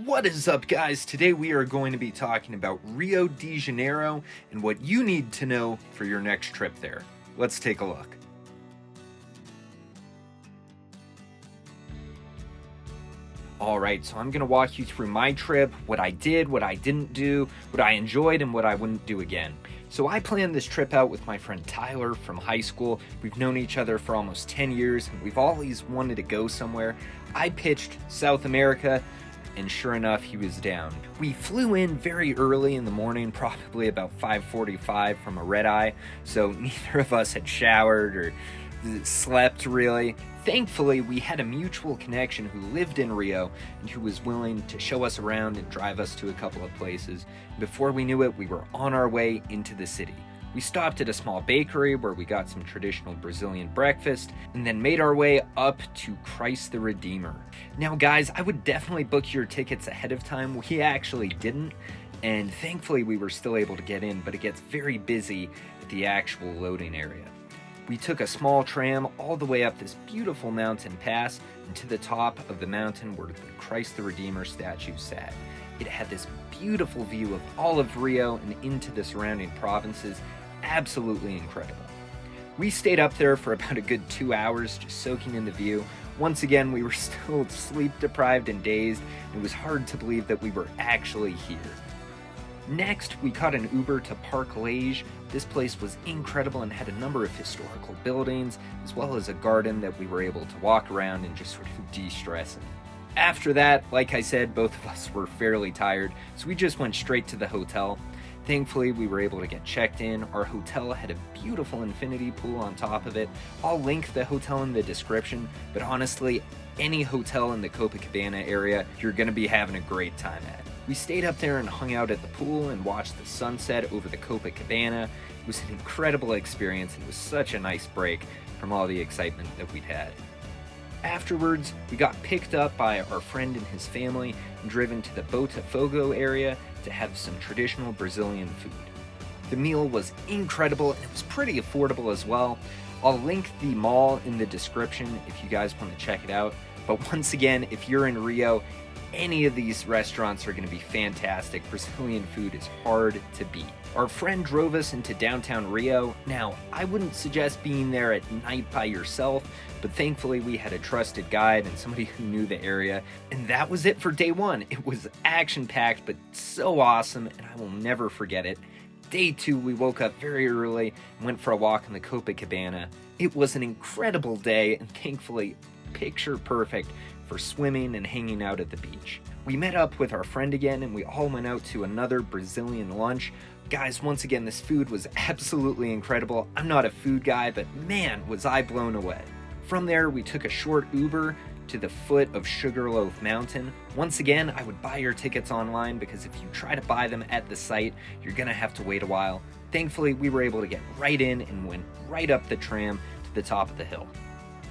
What is up, guys? Today we are going to be talking about Rio de Janeiro and what you need to know for your next trip there. Let's take a look. Alright, so I'm going to walk you through my trip, what I did, what I didn't do, what I enjoyed, and what I wouldn't do again. So I planned this trip out with my friend Tyler from high school. We've known each other for almost 10 years, and we've always wanted to go somewhere. I pitched South America, and sure enough, he was down. We flew in very early in the morning, probably about 5:45 from a red eye, so neither of us had showered or slept really. Thankfully, we had a mutual connection who lived in Rio and who was willing to show us around and drive us to a couple of places. Before we knew it, we were on our way into the city. We stopped at a small bakery where we got some traditional Brazilian breakfast and then made our way up to Christ the Redeemer. Now guys, I would definitely book your tickets ahead of time. We actually didn't, and thankfully we were still able to get in, but it gets very busy at the actual loading area. We took a small tram all the way up this beautiful mountain pass, and to the top of the mountain where the Christ the Redeemer statue sat. It had this beautiful view of all of Rio and into the surrounding provinces. Absolutely incredible. We stayed up there for about a good 2 hours just soaking in the view. Once again, we were still sleep deprived and dazed. It was hard to believe that we were actually here. Next, we caught an Uber to Park Lage. This place was incredible and had a number of historical buildings, as well as a garden that we were able to walk around and just sort of de-stress in. After that, like I said, both of us were fairly tired, so we just went straight to the hotel. Thankfully, we were able to get checked in. Our hotel had a beautiful infinity pool on top of it. I'll link the hotel in the description, but honestly, any hotel in the Copacabana area, you're going to be having a great time at. We stayed up there and hung out at the pool and watched the sunset over the Copacabana. It was an incredible experience and it was such a nice break from all the excitement that we'd had. Afterwards, we got picked up by our friend and his family and driven to the Botafogo area to have some traditional Brazilian food. The meal was incredible and it was pretty affordable as well. I'll link the mall in the description if you guys want to check it out. But once again, if you're in Rio, any of these restaurants are going to be fantastic. Brazilian food is hard to beat. Our friend drove us into downtown Rio. Now, I wouldn't suggest being there at night by yourself, but thankfully we had a trusted guide and somebody who knew the area. And that was it for day one. It was action-packed, but so awesome, and I will never forget it. Day two, we woke up very early and went for a walk in the Copacabana. It was an incredible day, and thankfully, picture perfect for swimming and hanging out at the beach. We met up with our friend again and we all went out to another Brazilian lunch. Guys, once again, this food was absolutely incredible. I'm not a food guy, but man, was I blown away. From there, we took a short Uber to the foot of Sugarloaf Mountain. Once again, I would buy your tickets online because if you try to buy them at the site, you're gonna have to wait a while. Thankfully, we were able to get right in and went right up the tram to the top of the hill.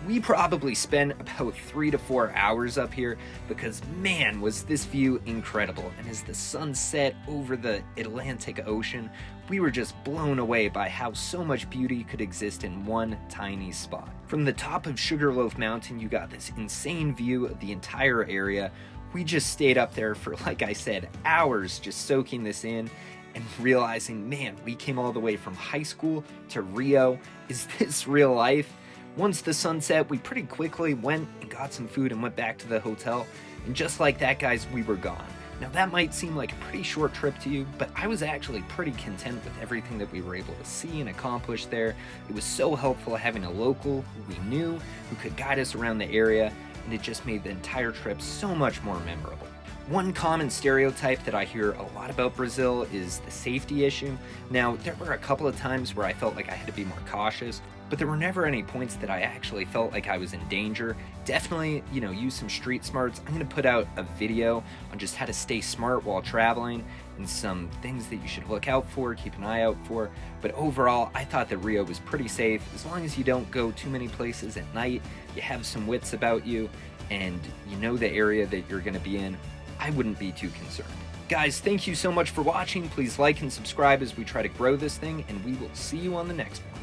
We probably spent about 3 to 4 hours up here because man, was this view incredible. And as the sun set over the Atlantic Ocean, we were just blown away by how so much beauty could exist in one tiny spot. From the top of Sugarloaf Mountain, you got this insane view of the entire area. We just stayed up there for, like I said, hours just soaking this in and realizing, man, we came all the way from high school to Rio. Is this real life? Once the sun set, we pretty quickly went and got some food and went back to the hotel. And just like that, guys, we were gone. Now that might seem like a pretty short trip to you, but I was actually pretty content with everything that we were able to see and accomplish there. It was so helpful having a local who we knew, who could guide us around the area, and it just made the entire trip so much more memorable. One common stereotype that I hear a lot about Brazil is the safety issue. Now, there were a couple of times where I felt like I had to be more cautious, but there were never any points that I actually felt like I was in danger. Definitely, use some street smarts. I'm going to put out a video on just how to stay smart while traveling and some things that you should look out for, keep an eye out for. But overall, I thought that Rio was pretty safe. As long as you don't go too many places at night, you have some wits about you, and you know the area that you're going to be in, I wouldn't be too concerned. Guys, thank you so much for watching. Please like and subscribe as we try to grow this thing, and we will see you on the next one.